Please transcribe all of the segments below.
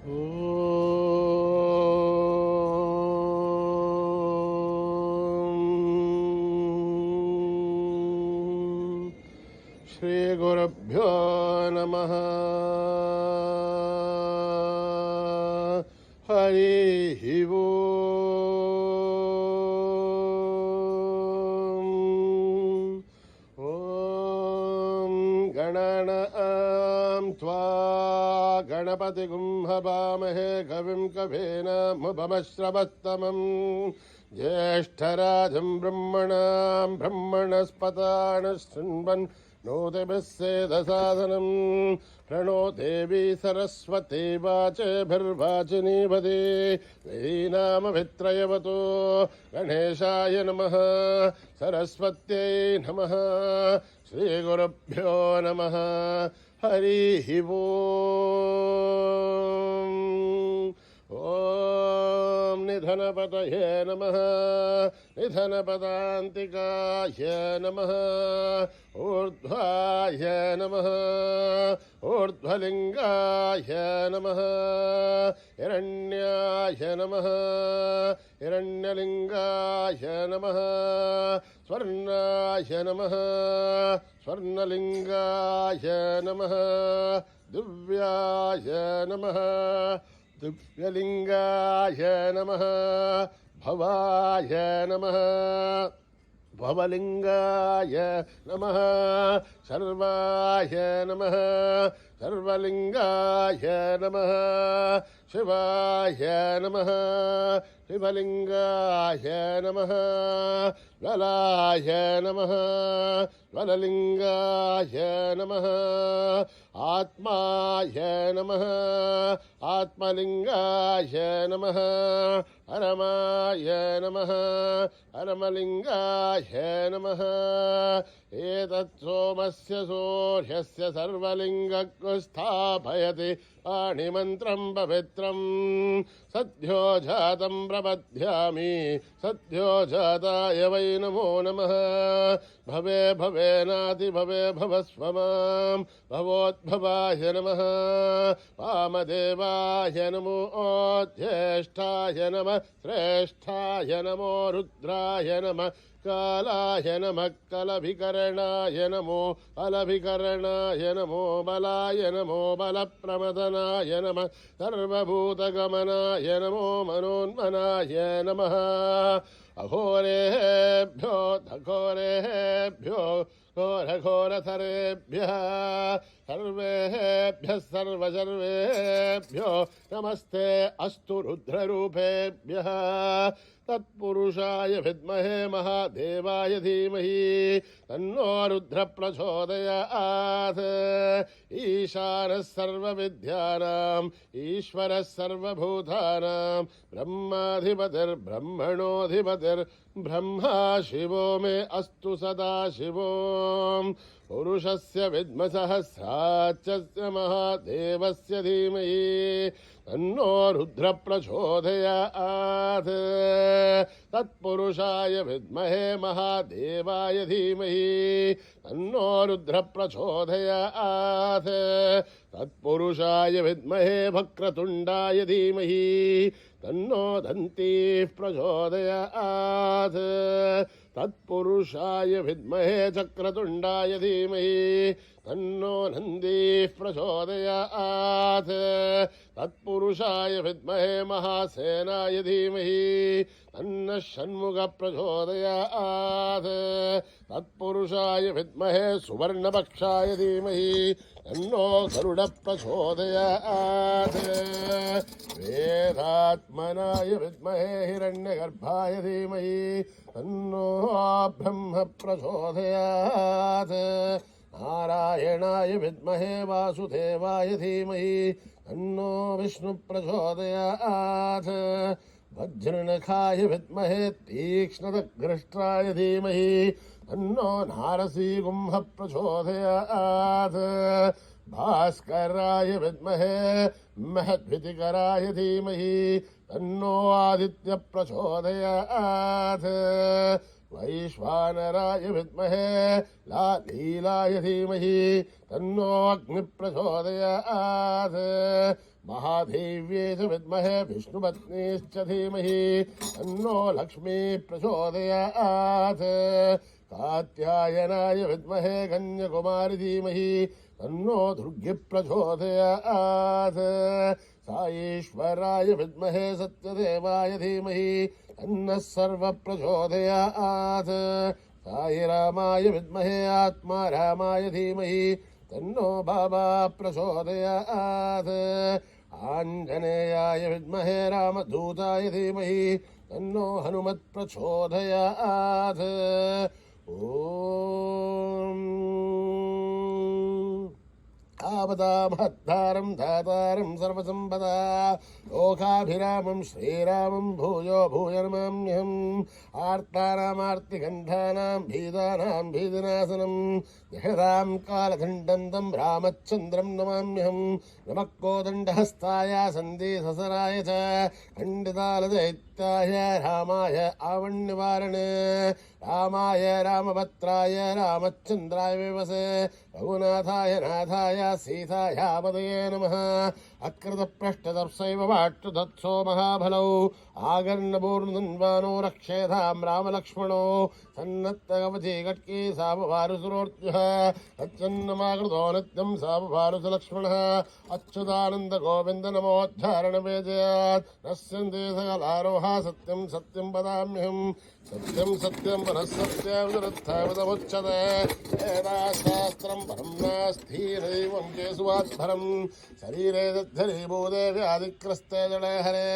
ಶ್ರೀ ಗುರುಭ್ಯೋ ನಮಃ. ಹರಿ ಓಂ ಗಣಾನಾಂ ತ್ವಾ ಗಣಪತಿಗುಂ ಹವಾಮಹೇ ಕವಿಂ ಕವೇನ ಮುಪಮಶ್ರವಸ್ತಮಂ ಜ್ಯೇಷ್ಠರಾಜಂ ಬ್ರಹ್ಮಣಾಂ ಬ್ರಹ್ಮಣಸ್ಪತಾನ ಶೃಣ್ವನ್ नोतिभिः सेदसादनं प्रणो देवी सरस्वती वाचभिर्वाचिनीवती वैनामभित्रयवतो गणेशाय नमः सरस्वत्यै नमः श्रीगुरुभ्यो नमः. हरिः ओम निधनपतये नमः निधनपदान्तिकाय नमः ऊर्ध्वाय नमः ऊर्ध्वलिङ्गाय नमः हिरण्याय नमः हिरण्यलिङ्गाय नमः स्वर्णाय नमः स्वर्णलिङ्गाय नमः दिव्याय नमः दिव्यलिङ्गाय नमः भवाय नमः भवलिङ्गाय नमः सर्वाय नमः सर्वलिङ्गाय नमः शिवाय नमः शिवलिङ्गाय नमः ज्वलाय नमः ज्वललिङ्गाय नमः आत्माय नमः आत्मलिङ्गाय नमः परमाय नमः परमलिङ्गाय नमः एतत् सोमस्य सूर्यस्य सर्वलिङ्गं स्थापयति पाणिमन्त्रं पवित्रं सद्यो जातं प्रपद्यामि सद्यो जाताय वै नमो नमः. भवे भवेनाति भवे भवस्व मां भवोद्भवाय नमः वामदेवाय नमो ज्येष्ठाय नमः श्रेष्ठाय नमो रुद्राय नमः कालाय नमः कलभिकरणाय नमो अलभिकरणाय नमो बलाय नमो बलप्रमदनाय नमः सर्वभूतगमनाय नमो मनोन्मनाय नमः. अघोरेभ्यो घोरेभ्यो घोरघोरथरेभ्यः सर्वेभ्यः सर्वसर्वेभ्यो नमस्ते अस्तु रुद्ररूपेभ्यः. तत्पुरुषाय विद्महे महादेवाय धीमहि तन्नो रुद्र प्रचोदयात्. ईशानः सर्वविद्यानाम् ईश्वरः सर्वभूतानां ब्रह्माधिपतिर्ब्रह्मणोऽधिपतिर्ब्रह्मा शिवो मे अस्तु सदा शिवो. पुरुषस्य विद्म सहस्राक्षस्य महादेवस्य धीमहि तन्नो रुद्र प्रचोदयात्. तत्पुरुषाय विद्महे महादेवाय धीमहि तन्नो रुद्र प्रचोदयात्. तत्पुरुषाय विद्महे वक्रतुण्डाय धीमहि तन्नो दन्तिः प्रचोदयात्. तत्पुरुषाय विद्महे चक्रतुण्डाय धीमहि तन्नो नन्दिः प्रचोदयात्. तत्पुरुषाय विद्महे महासेनाय धीमहि तन्नः षण्मुखः प्रचोदयात्. तत्पुरुषाय विद्महे सुवर्णपक्षाय धीमहि तन्नो गरुडः प्रचोदयात्. वेदात्मनाय विद्महे हिरण्यगर्भाय धीमहि तन्नो ब्रह्म प्रचोदयात्. नारायणाय विद्महे वासुदेवाय धीमहि तन्नो विष्णु प्रचोदयात्. वज्रनखाय विद्महे तीक्ष्णदग्रष्ट्राय धीमहि तन्नो नारसिंह प्रचोदयात्. भास्कराय विद्महे महद्वितिकराय धीमहि तन्नो आदित्य प्रचोदयात्. वैश्वानराय विद्महे लीलाय धीमहि तन्नो अग्निः प्रचोदयात् महादेव्यै च विद्महे विष्णुपत्नीश्च धीमहि तन्नो लक्ष्मीः प्रचोदयात् कात्यायनाय विद्महे कन्याकुमारी धीमहि तन्नो दुर्गे प्रचोदयात् साईश्वराय विद्महे सत्यदेवाय धीमहि तन्नः सर्वः प्रचोदयात् साईरामाय विद्महे आत्मारामाय धीमहि तन्नो बाबा प्रचोदयात् आञ्जनेयाय विद्महे रामदूताय धीमहि तन्नो हनुमत् प्रचोदयात् आपदामहत्तारं दातारं सर्वसम्पदा लोकाभिरामं श्रीरामं भूयो भूय नमाम्यहम् आर्तानामार्तिगन्धानां भीदानां भीदनाशनं जगदां कालखण्डं तं रामचन्द्रं नमाम्यहम् नमः कोदण्डहस्ताय सन्देशसराय च खण्डितालदैत्याय रामाय आवण्यवारणे रामाय रामभद्राय रामचन्द्राय विवसे रघुनाथाय नाथाय सीतायापदये नमः अकृतपृष्ठदर्शैव वाट्टुदत्सो महाफलौ आगर्णपूर्णधन्वानो रक्षेधां रामलक्ष्मणो सन्नत्तकवची कट्की सापवारुसुरोर्जुः तच्चन्नमाकृतो नित्यं सापवारुसलक्ष्मणः अच्युतानन्दगोविन्द नमोद्धारणवेजयात् नश्यन्ति सकलारोहा सत्यं सत्यं वदाम्यहम् सत्यं सत्यं पुनः सत्यमुच्यते वेदाशास्त्रं परं नास्तीदैवं केशवात्परं शरीरे दद्धरीभूते व्याधिग्रस्ते जले हरे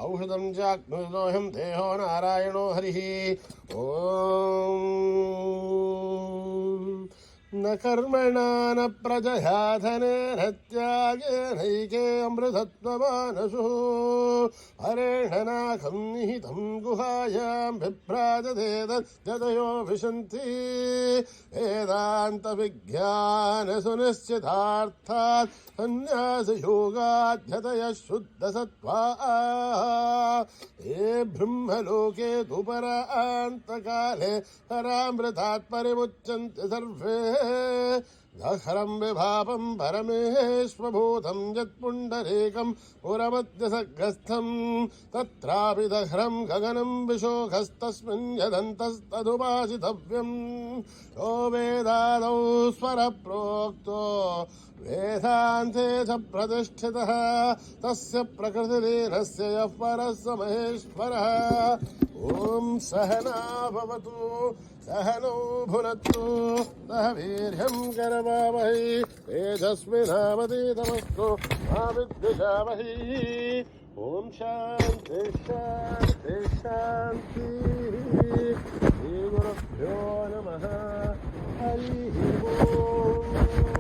औषधं चाग्निर्दोहं देहो नारायणो हरिः ॐ न कर्मणा न प्रजया धनेन त्यागेनैके अमृतत्वमानसुः हरेण नाखं निहितं गुहायां बिभ्राजते तद्यतयो विशन्ति वेदान्तविज्ञानसुनिश्चितार्थात् संन्यासयोगाध्यतयः शुद्धसत्त्वाः ये ब्रह्मलोके तु परान्तकाले परामृतात् परिमुच्यन्ते सर्वे दहरं विभापं परमेश्वभूतं यत्पुण्डरीकं पुरमध्यसग्रस्थं तत्रापि दहरं गगनं विशोकस्तस्मिन् यदन्तस्तदुपासितव्यं यो वेदादौ स्वरप्रोक्तो वेदान्ते च प्रतिष्ठितः तस्य प्रकृतिलीनस्य यः परः स महेश्वरः ॐ सहना भवतु सहनौ भुनक्तु सह वीर्यं करवावहै तेजस्विनावतीतमस्तु मा विद्विषावहै ॐ शान्ति शान्ति शान्तिः श्रीगुरुभ्यो नमः हरिः ओम्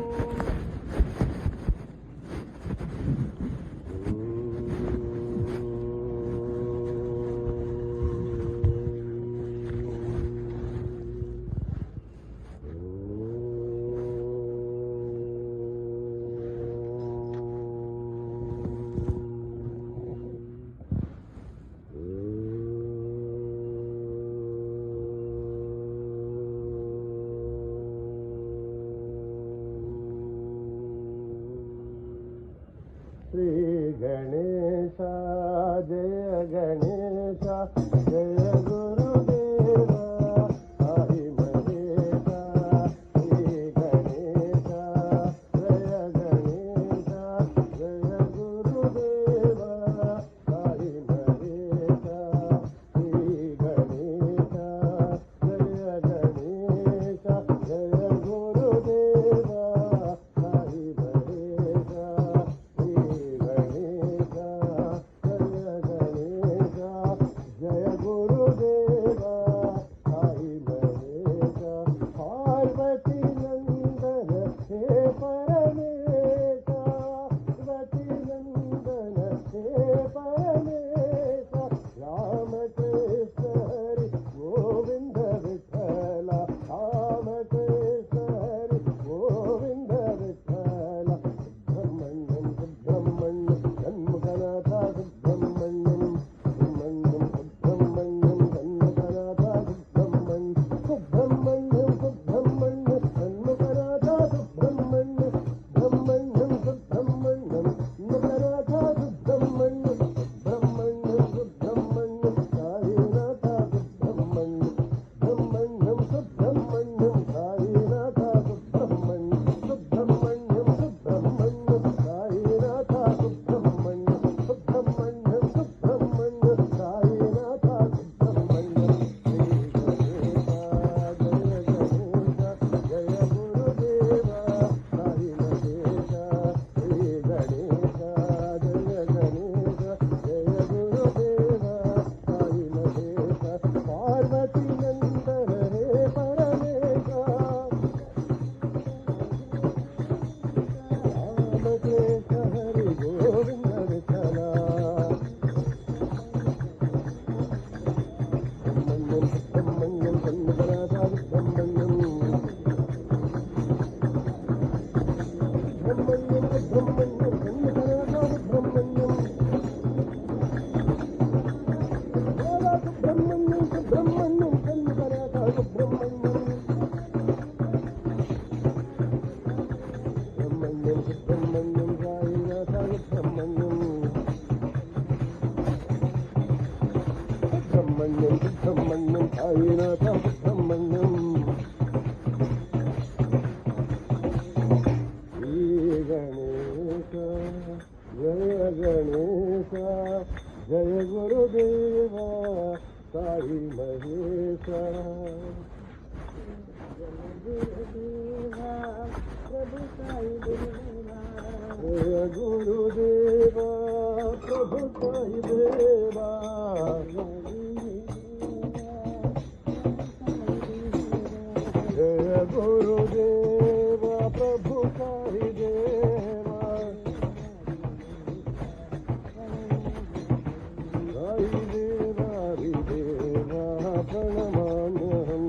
श्री गणेश जय गणेश जय गुरुदेव हरि महेश श्री गणेश जय गणेश जय गुरुदेव हरि महेश श्री गणेश जय गणेश जय गुरुदेव हरि महेश जय गुरुदेव సాయినాథ సుబ్రహ్మణ్యం శ్రీ గణేశ జయ గణేశ జయ గురుదేవ సాయి మహేశ ప్రభు సాయి జయ గురుదేవ ప్రభు సాయి దేవా జయ గురుదేవ ప్రభు సాయి దేవా సాయి దేవాది దేవా ప్రణమామ్యహం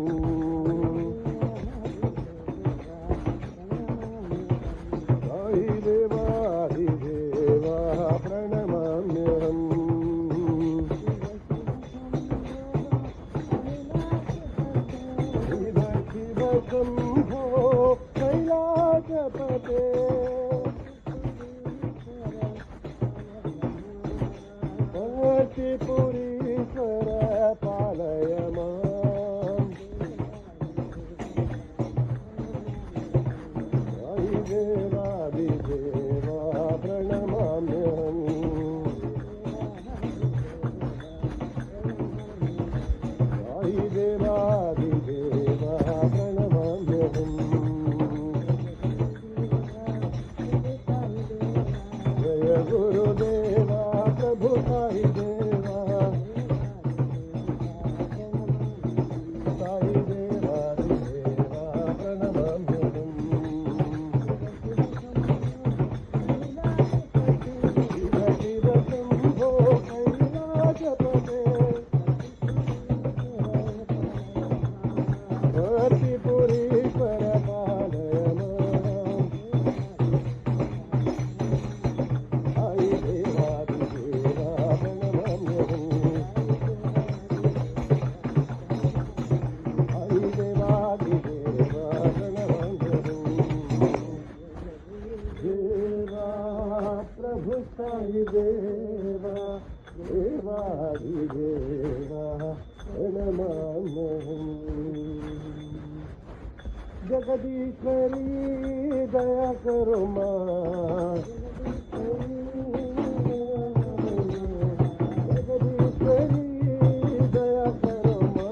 సాయి దేవాది దేవా ప్రణమామ్యహం శివ శివ శంభో కైలాసపతే పురీశ్వర పాలయ మాం సాయి దేవాది దేవా ప్రణమామ్యహం సాయి దేవాది దేవా ప్రణమామ్యహం జయ గురుదేవా ప్రభు సాయి దేవా సాయి దేవాది దేవా ప్రణమామ్యహం శివ శివ శంభో కైలాసపతే పురీశ్వర పాలయ మాం సాయి దేవాది దేవా ప్రణమామ్యహం సాయి దేవాది దేవా ప్రణమామ్యహం దేవా ప్రభు సాయి దేవా దేవాది దేవా ప్రణమామ్యహం జగదీశ్వరీ దయా కరు మా జగదీశ్వరీ దయా కరు మా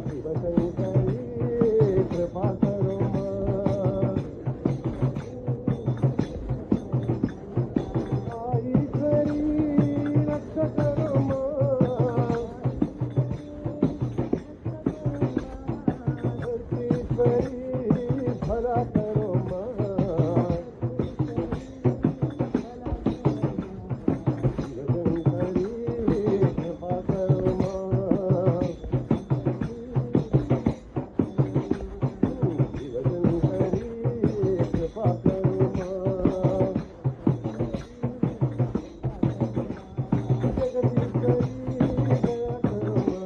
శివశంకరీ కృపా కరు మా ఈశ్వరీ రక్ష కరు మా ఈశ్వరీ భలా కరు మా శివశంకరీ కృపా కరు మా శివశంకరీ కృపా కరు మా జగదీశ్వరీ దయా కరు మా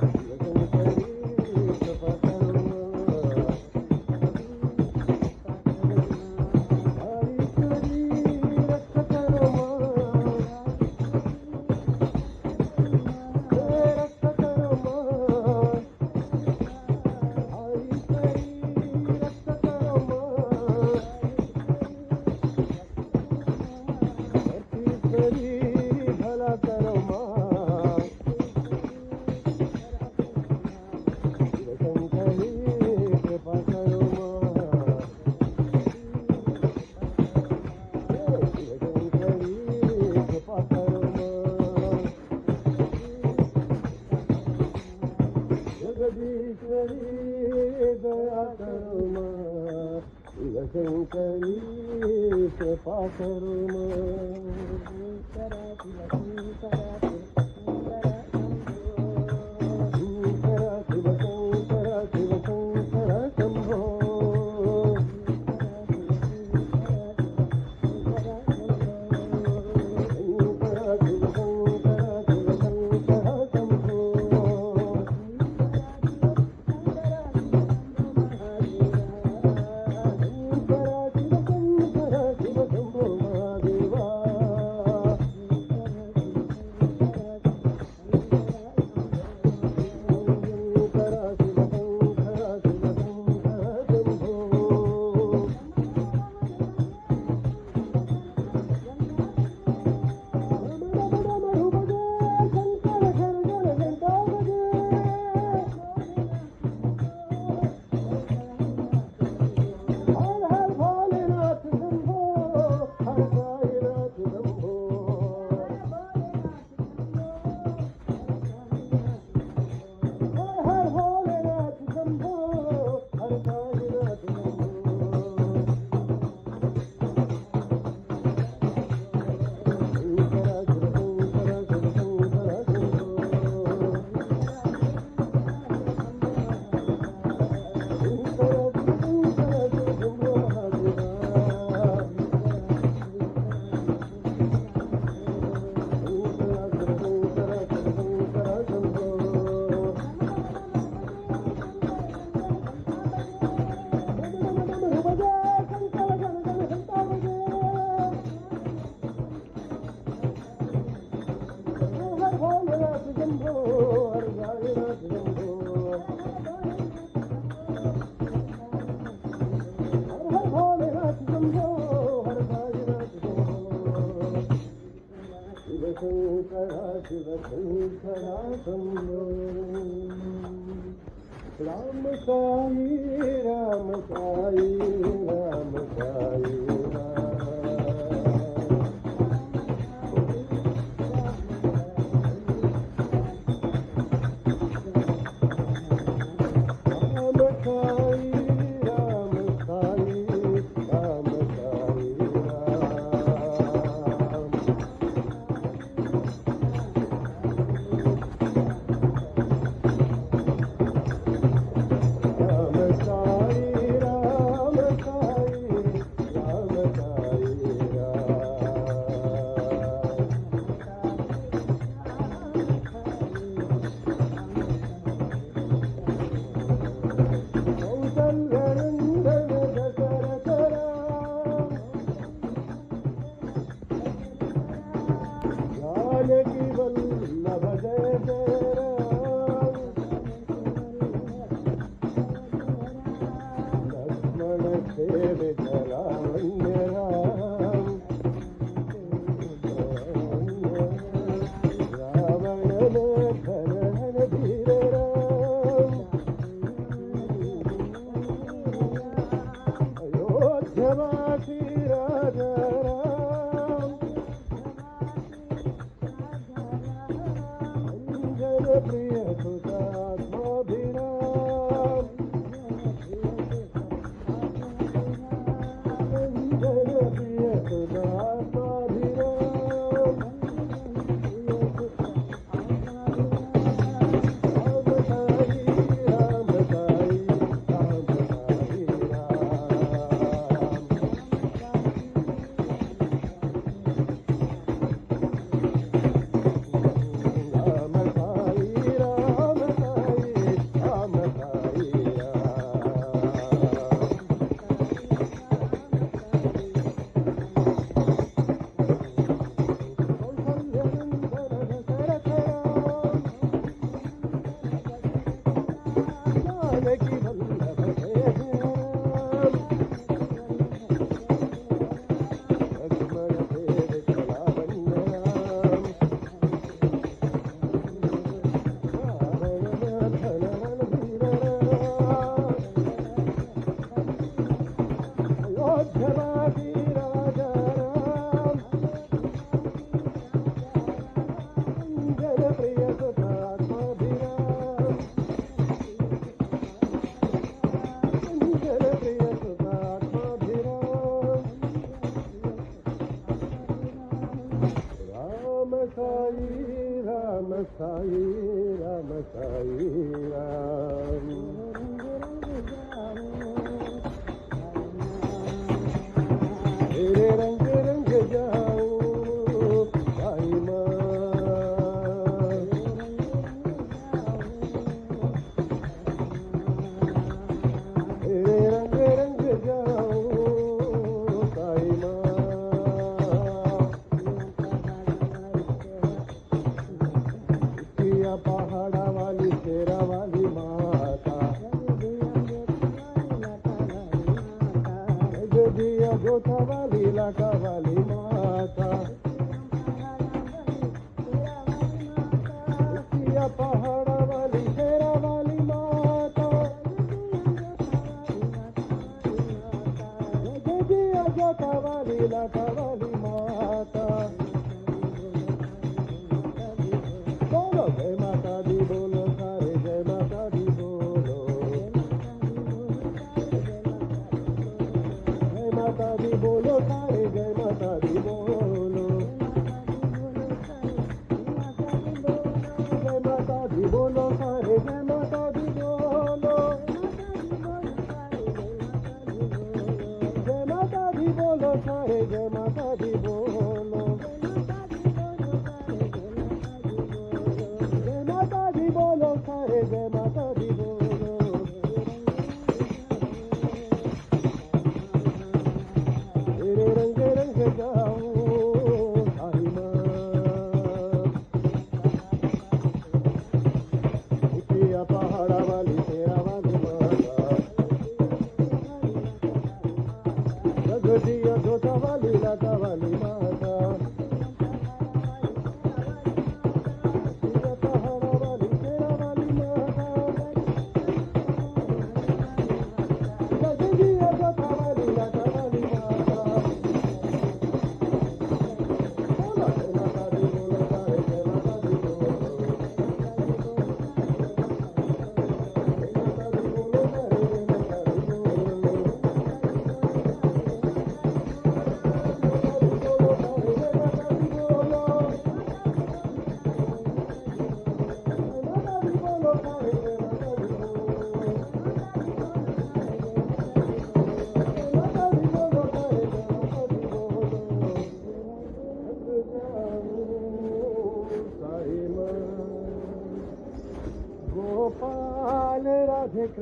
శివశంకరీ కృపా కరు మా ఈశ్వరీ రక్ష కరు మా రక్ష కరు మా ఈశ్వరీ రక్ష కరు మా ఈశ్వరీ భలా కరు మా శివశంకరీ కృపా కరు మా శివశంకరీ కృపా కరు మా జగదీశ్వరీ దయా కరు మా శివశంకరీ కృపా కరు మా Shankara Sivasankara Sivasankara Shambho Shankara Sivasankara Sivasankara Shambho Shankara Sivasankara Shiva Shambho Shivashankara Shambho Ram Sai Ram Sai Ram Sai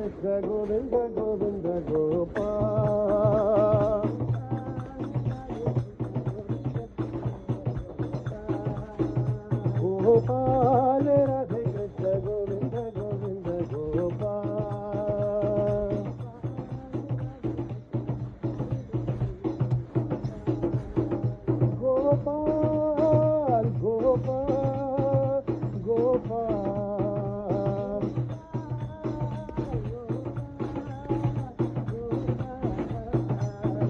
Krishna Govinda Govinda Gopal. Gopal Radhe Krishna Govinda Govinda Gopal. Gopal, Gopal, Gopal.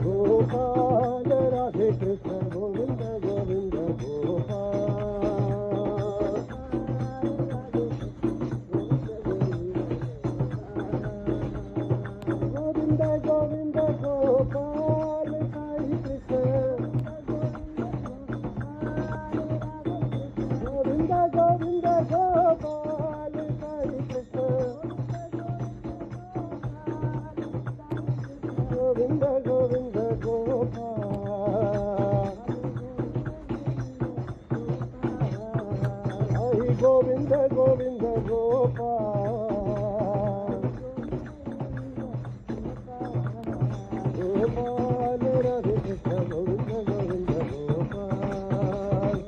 Gopal Radhe Krishna Govinda Govinda Gopal. Govinda Govinda Gopal Sai Krishna. Govinda Govinda Gopal Sai Krishna. Govinda Govinda Gopal. Sai Govinda Govinda Gopal. Gopal Radhe Krishna Govinda Govinda Gopal.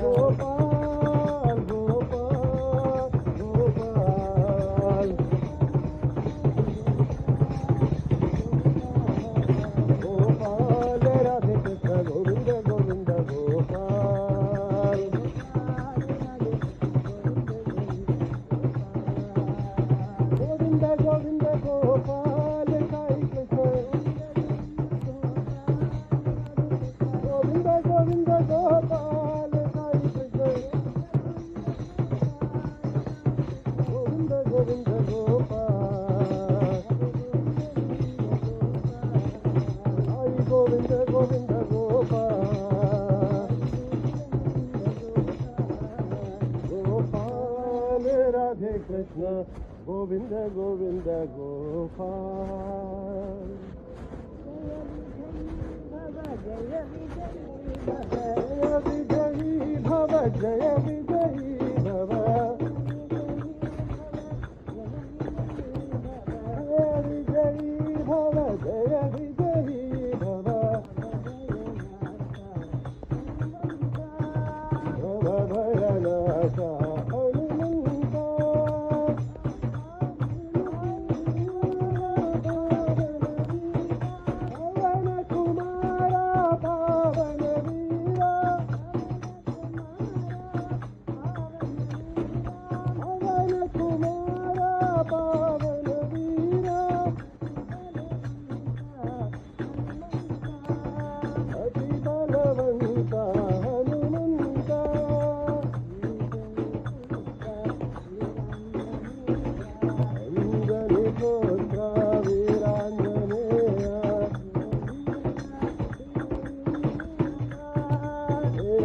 Gopal, Gopal, Gopal. Gopal Radhe Krishna Govinda Govinda Gopal. Govinda Govinda Gopal Sai Krishna. Govinda Govinda Gopal Sai Krishna. Govinda Govinda Gopal. Sai Govinda Govinda Gopal. Gopal Radhe Krishna Govinda Govinda Gopal. Jaya Vijayi Bhava Jaya Vijayi Bhava. Jaya Vijayi Bhava Jaya Vijayi Bhava. Bhava Bhayanasha Hanumanta. Pavana Kumara Pavana Veera. Pavana Kumara Pavana Veera. Ati Balavanta Hanumanta. Anjani Putra Viranjaneya.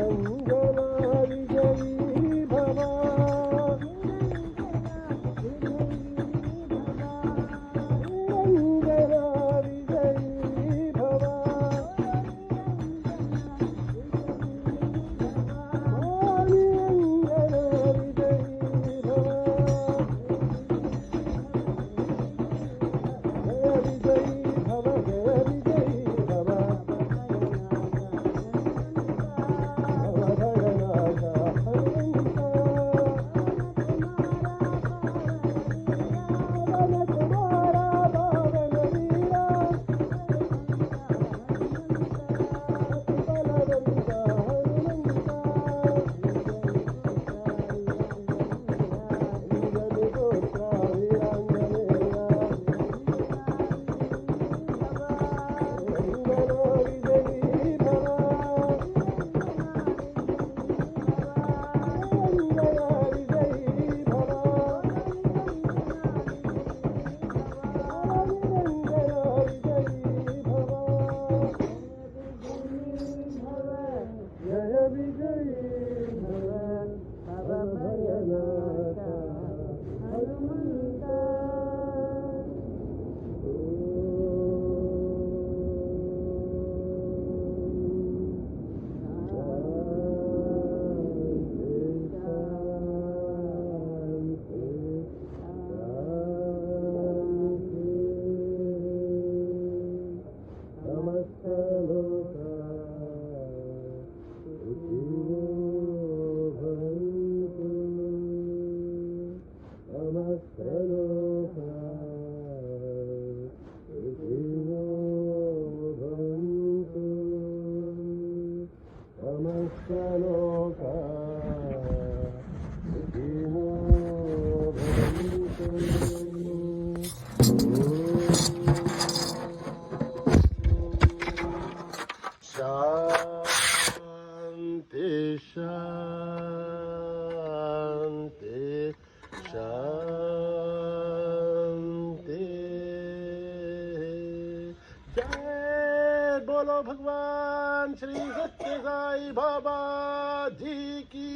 Anjana Vijayi Bhava. Anjana Vijayi Bhava. Ani Anjana Vijayi Bhava. Jaya Vijayi Bhava Jaya Vijayi Bhava. Bhava Bhayanasha Hanumanta. Pavana Kumara Pavana Veera. Ati Balavanta Hanumanta. Anjani Putra Viranjaneya. Anjana Vijayi Bhava. Anjana Vijayi Bhava. Anjana Vijayi Bhava. Jaya Vijayi Bhava. Bhava Bhayanasha Hanumanta. Om Shanti विश्वलोका सुखिनो भवन्तु शांति शांति शांति जय बोलो भगवान श्री सत्य साई बाबा जी की